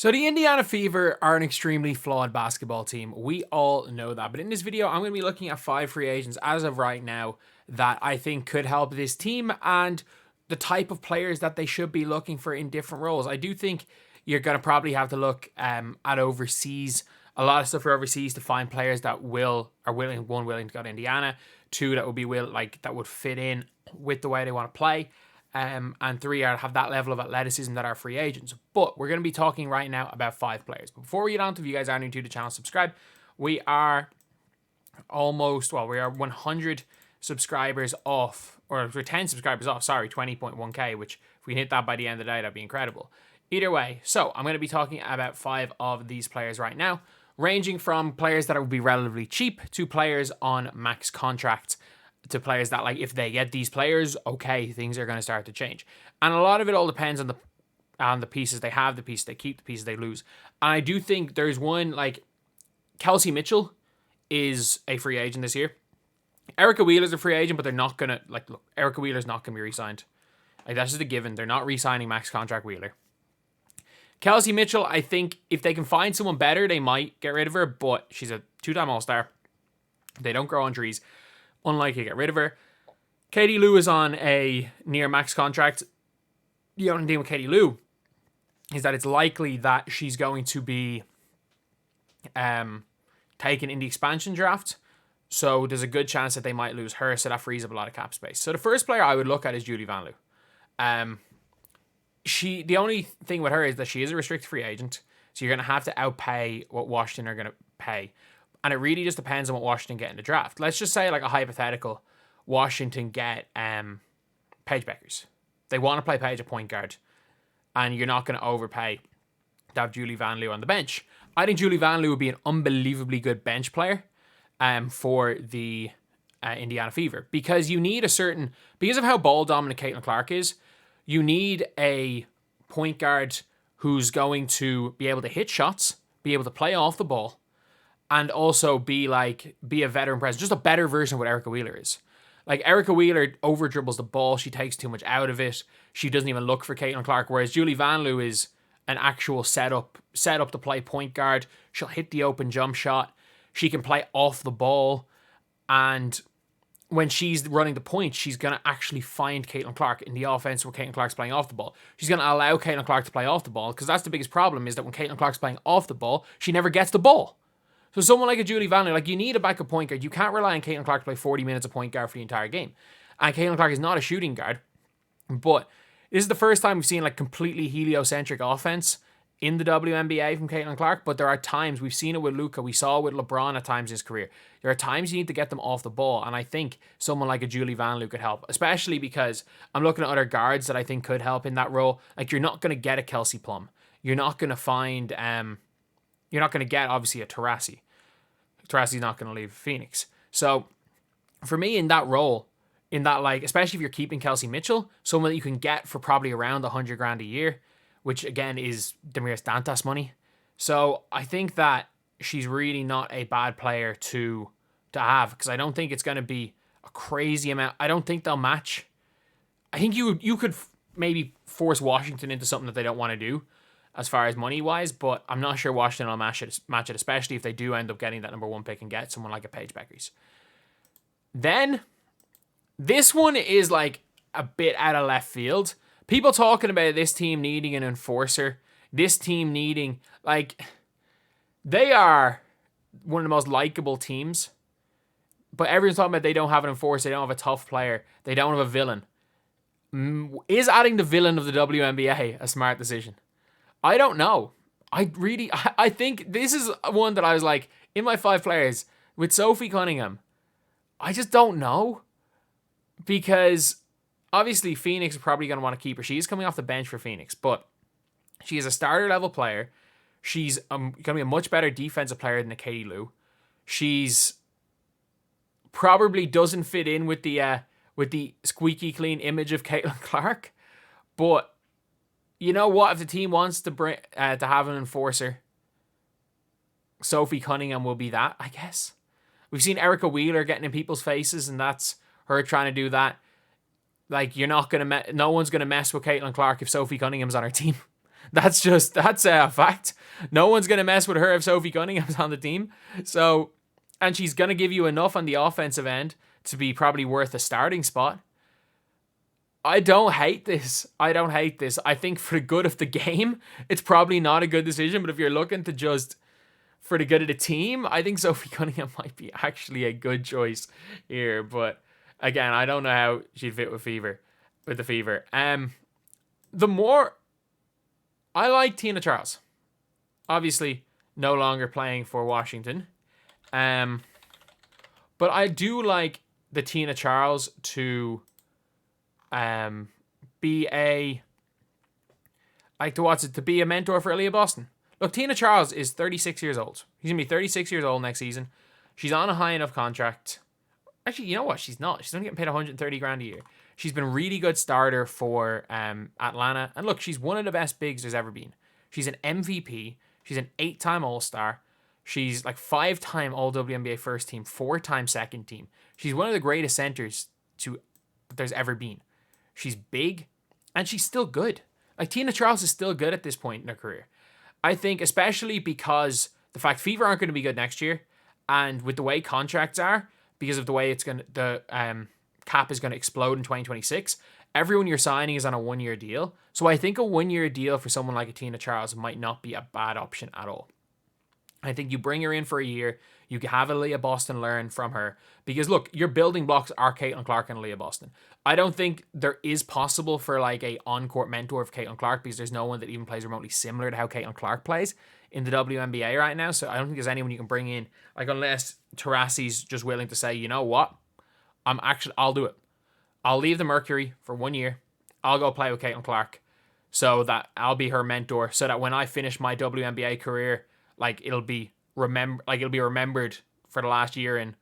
So the Indiana Fever are an extremely flawed basketball team. We all know that. But in this video, I'm going to be looking at 5 free agents as of right now that I think could help this team and the type of players that they should be looking for in different roles. I do think you're going to probably have to look at overseas, a lot of stuff for overseas to find players that are willing to go to Indiana, 2 that would be that would fit in with the way they want to play. And 3 are have that level of athleticism that are free agents. But we're going to be talking right now about 5 players. But before we get on to, if you guys are new to the channel, subscribe. We are we are 100 subscribers off, or we're 10 subscribers off, 20.1k, which if we can hit that by the end of the day, that'd be incredible. Either way, so I'm going to be talking about 5 of these players right now, ranging from players that would be relatively cheap to players on max contracts, to players that, like, if they get these players, okay, things are going to start to change. And a lot of it all depends on the pieces they have, the pieces they keep, the pieces they lose. And I do think there's one, like, Kelsey Mitchell is a free agent this year. Erica Wheeler's a free agent, but they're not going to, look, Erica Wheeler's not going to be re-signed. Like, that's just a given. They're not re-signing max contract Wheeler. Kelsey Mitchell, I think if they can find someone better, they might get rid of her, but she's a 2-time All-Star. They don't grow on trees. Unlikely to get rid of her. Katie Lou is on a near max contract. The only thing with Katie Lou is that it's likely that she's going to be taken in the expansion draft. So there's a good chance that they might lose her. So that frees up a lot of cap space. So the first player I would look at is Julie Vanloo. The only thing with her is that she is a restricted free agent. So you're going to have to outpay what Washington are going to pay. And it really just depends on what Washington get in the draft. Let's just say, like, a hypothetical, Washington get Paige Beckers. They want to play Paige at point guard, and you're not going to overpay to have Julie Vanloo on the bench. I think Julie Vanloo would be an unbelievably good bench player for the Indiana Fever, because you need because of how ball dominant Caitlin Clark is, you need a point guard who's going to be able to hit shots, be able to play off the ball, and also be a veteran presence, just a better version of what Erica Wheeler is. Like, Erica Wheeler over dribbles the ball, she takes too much out of it, she doesn't even look for Caitlin Clark, whereas Julie Vanloo is an actual set up to play point guard. She'll hit the open jump shot, she can play off the ball, and when she's running the point, she's going to actually find Caitlin Clark in the offense where Caitlin Clark's playing off the ball. She's going to allow Caitlin Clark to play off the ball, because that's the biggest problem, is that when Caitlin Clark's playing off the ball, she never gets the ball. So someone like a Julie Vanloo, you need a backup point guard. You can't rely on Caitlin Clark to play 40 minutes of point guard for the entire game. And Caitlin Clark is not a shooting guard. But this is the first time we've seen, completely heliocentric offense in the WNBA from Caitlin Clark. But there are times, we've seen it with Luka, we saw it with LeBron at times in his career. There are times you need to get them off the ball. And I think someone like a Julie Vanloo could help. Especially because I'm looking at other guards that I think could help in that role. You're not going to get a Kelsey Plum. You're not going to find... you're not going to get, obviously, a Taurasi. Taurasi's not going to leave Phoenix. So, for me, in that role, especially if you're keeping Kelsey Mitchell, someone that you can get for probably around $100,000 a year, which, again, is Demiris Dantas money. So, I think that she's really not a bad player to have, because I don't think it's going to be a crazy amount. I don't think they'll match. I think you could maybe force Washington into something that they don't want to do, as far as money-wise, but I'm not sure Washington will match it, especially if they do end up getting that number 1 pick and get someone like a Paige Beckers. Then, this one is a bit out of left field. People talking about this team needing an enforcer, this team needing, they are one of the most likable teams, but everyone's talking about they don't have an enforcer, they don't have a tough player, they don't have a villain. Is adding the villain of the WNBA a smart decision? I don't know. I think this is one that I was in my 5 players with Sophie Cunningham. I just don't know. Because obviously Phoenix are probably going to want to keep her. She's coming off the bench for Phoenix, but she is a starter level player. She's going to be a much better defensive player than a Katie Lou. She's probably doesn't fit in with the squeaky clean image of Caitlin Clark, but you know what? If the team wants to have an enforcer, Sophie Cunningham will be that, I guess. We've seen Erica Wheeler getting in people's faces, and that's her trying to do that. No one's gonna mess with Caitlin Clark if Sophie Cunningham's on her team. That's a fact. No one's going to mess with her if Sophie Cunningham's on the team. So, and she's going to give you enough on the offensive end to be probably worth a starting spot. I don't hate this. I think for the good of the game, it's probably not a good decision. But if you're looking to just for the good of the team, I think Sophie Cunningham might be actually a good choice here. But again, I don't know how she'd fit with the Fever. The more I like Tina Charles, obviously no longer playing for Washington. But I do like the Tina Charles to be a mentor for Aaliyah Boston. Look, Tina Charles is 36 years old. She's going to be 36 years old next season. She's on a high enough contract. Actually, you know what? She's not. She's only getting paid $130,000 a year. She's been really good starter for Atlanta. And look, she's one of the best bigs there's ever been. She's an MVP. She's an 8-time All-Star. She's like 5-time All-WNBA first team, 4-time second team. She's one of the greatest centers there's ever been. She's big, and she's still good. Like, Tina Charles is still good at this point in her career. I think, especially because the fact Fever aren't going to be good next year, and with the way contracts are, because of the way the cap is going to explode in 2026, everyone you're signing is on a 1-year deal. So I think a 1-year deal for someone like a Tina Charles might not be a bad option at all. I think you bring her in for a year. You can have Aaliyah Boston learn from her. Because look, your building blocks are Caitlin Clark and Aaliyah Boston. I don't think there is possible for like a on-court mentor of Caitlin Clark, because there's no one that even plays remotely similar to how Caitlin Clark plays in the WNBA right now. So I don't think there's anyone you can bring in, like, unless Taurasi's just willing to say, you know what, I'll do it. I'll leave the Mercury for 1 year. I'll go play with Caitlin Clark so that I'll be her mentor, so that when I finish my WNBA career, like, it'll be remembered for the last year, and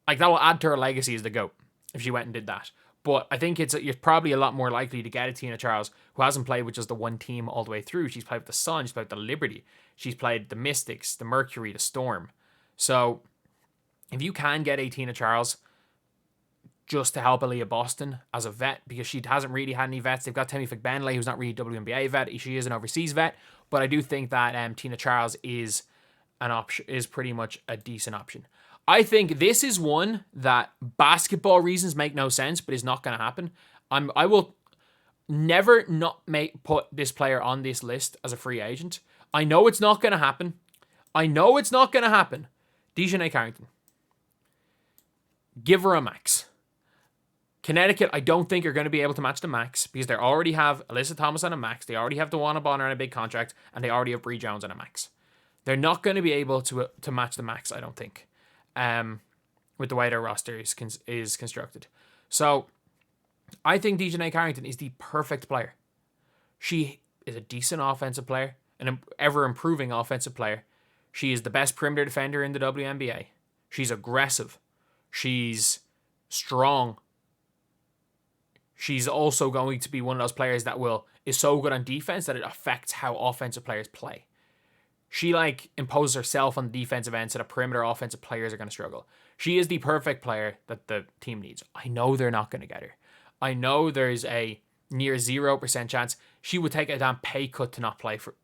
like, that will add to her legacy as the GOAT if she went and did that. But I think you're probably a lot more likely to get a Tina Charles who hasn't played with just the one team all the way through. She's played with the Sun, she's played with the Liberty, she's played the Mystics, the Mercury, the Storm. So if you can get a Tina Charles just to help Aaliyah Boston as a vet, because she hasn't really had any vets. They've got Tammy Benley, who's not really a WNBA vet. She is an overseas vet, but I do think that Tina Charles is an option, is pretty much a decent option. I think this is one that basketball reasons make no sense, but is not going to happen. I will never not put this player on this list as a free agent. I know it's not going to happen. DiJonai Carrington. Give her a max. Connecticut, I don't think are going to be able to match the max, because they already have Alyssa Thomas on a max, they already have DeWanna Bonner on a big contract, and they already have Bree Jones on a max. They're not going to be able to match the max, I don't think, with the way their roster is constructed. So I think DiJonai Carrington is the perfect player. She is a decent offensive player, an ever-improving offensive player. She is the best perimeter defender in the WNBA. She's aggressive. She's strong. She's also going to be one of those players that is so good on defense that it affects how offensive players play. She imposes herself on the defensive end, so the perimeter offensive players are going to struggle. She is the perfect player that the team needs. I know they're not going to get her. I know there's a near 0% chance she would take a damn pay cut to not play for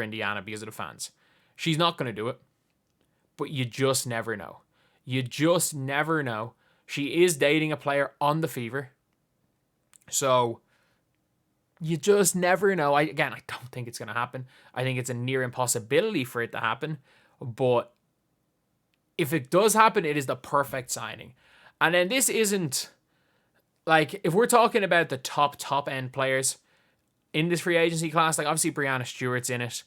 Indiana because of the fans. She's not going to do it. But you just never know. She is dating a player on the Fever. So you just never know. I don't think it's going to happen. I think it's a near impossibility for it to happen. But if it does happen, it is the perfect signing. And then this isn't, if we're talking about the top end players in this free agency class, obviously Breanna Stewart's in it,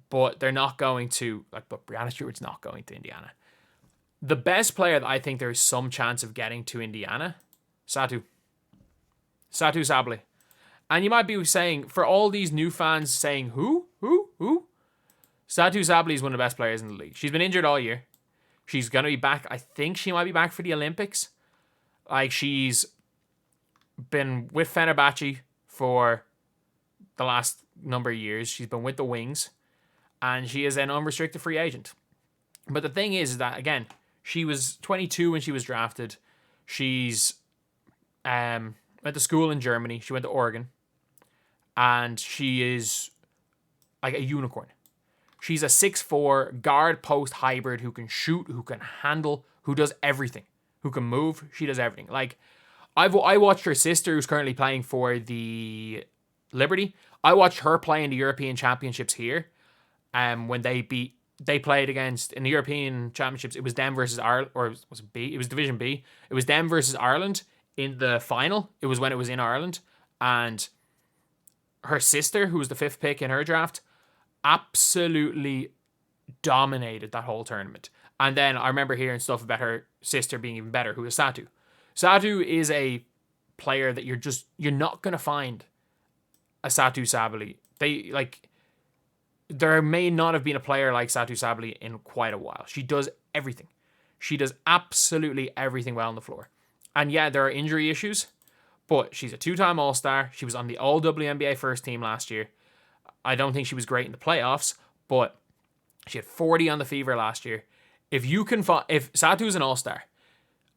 but they're not going to, but Breanna Stewart's not going to Indiana. The best player that I think there is some chance of getting to Indiana, Satu Sablé. And you might be saying, for all these new fans saying, who? Satu Sablé is one of the best players in the league. She's been injured all year. She's going to be back. I think she might be back for the Olympics. She's been with Fenerbahce for the last number of years. She's been with the Wings. And she is an unrestricted free agent. But the thing is that, again, she was 22 when she was drafted. She's went to school in Germany. She went to Oregon. and she is like a unicorn. She's a 6'4" guard post hybrid who can shoot, who can handle, who does everything, who can move. She does everything. Like, I watched her sister, who's currently playing for the Liberty. I watched her play in the European Championships here. When they played against in the European Championships, it was them versus Ireland, or was it B? It was Division B. It was them versus Ireland in the final. It was when it was in Ireland, and her sister, who was the 5th pick in her draft, absolutely dominated that whole tournament. And then I remember hearing stuff about her sister being even better, who is Satu. Satu is a player that you're not gonna find a Satu Sabali. There may not have been a player like Satu Sabali in quite a while. She does everything. She does absolutely everything well on the floor. And yeah, there are injury issues, but she's a 2-time All-Star. She was on the All WNBA first team last year. I don't think she was great in the playoffs, but she had 40 on the Fever last year. If Satu's an All-Star,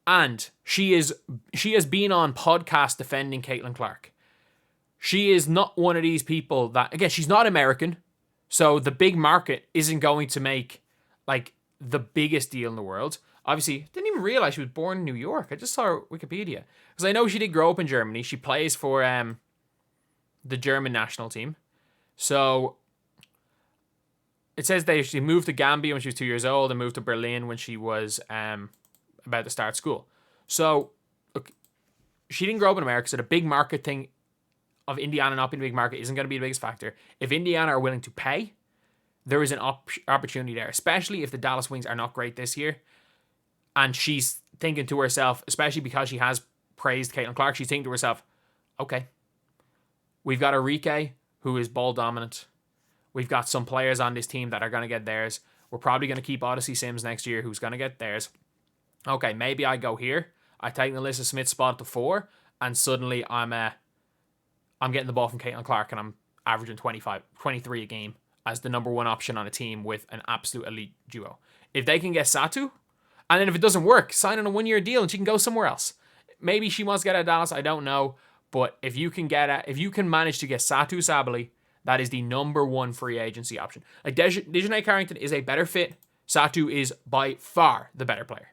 and she has been on podcasts defending Caitlin Clark. She is not one of these people that, again, she's not American, so the big market isn't going to make like the biggest deal in the world. Obviously, didn't even realize she was born in New York. I just saw her Wikipedia, because I know she did grow up in Germany. She plays for the German national team. So it says that she moved to Gambia when she was 2 years old and moved to Berlin when she was about to start school. So look, she didn't grow up in America, so the big market thing of Indiana not being a big market isn't going to be the biggest factor. If Indiana are willing to pay, there is an opportunity there, especially if the Dallas Wings are not great this year. And she's thinking to herself, especially because she has praised Caitlin Clark, she's thinking to herself, okay, we've got Enrique, who is ball dominant. We've got some players on this team that are going to get theirs. We're probably going to keep Odyssey Sims next year, who's going to get theirs. Okay, maybe I go here. I take Alyssa Smith's spot to 4, and suddenly I'm getting the ball from Caitlin Clark, and I'm averaging 23 a game as the number 1 option on a team with an absolute elite duo. If they can get Satu, and then if it doesn't work, sign on a 1-year deal and she can go somewhere else. Maybe she wants to get out of Dallas, I don't know. But if you can manage to get Satu Sabali, that is the number 1 free agency option. Like, DiJonai Carrington is a better fit. Satu is by far the better player.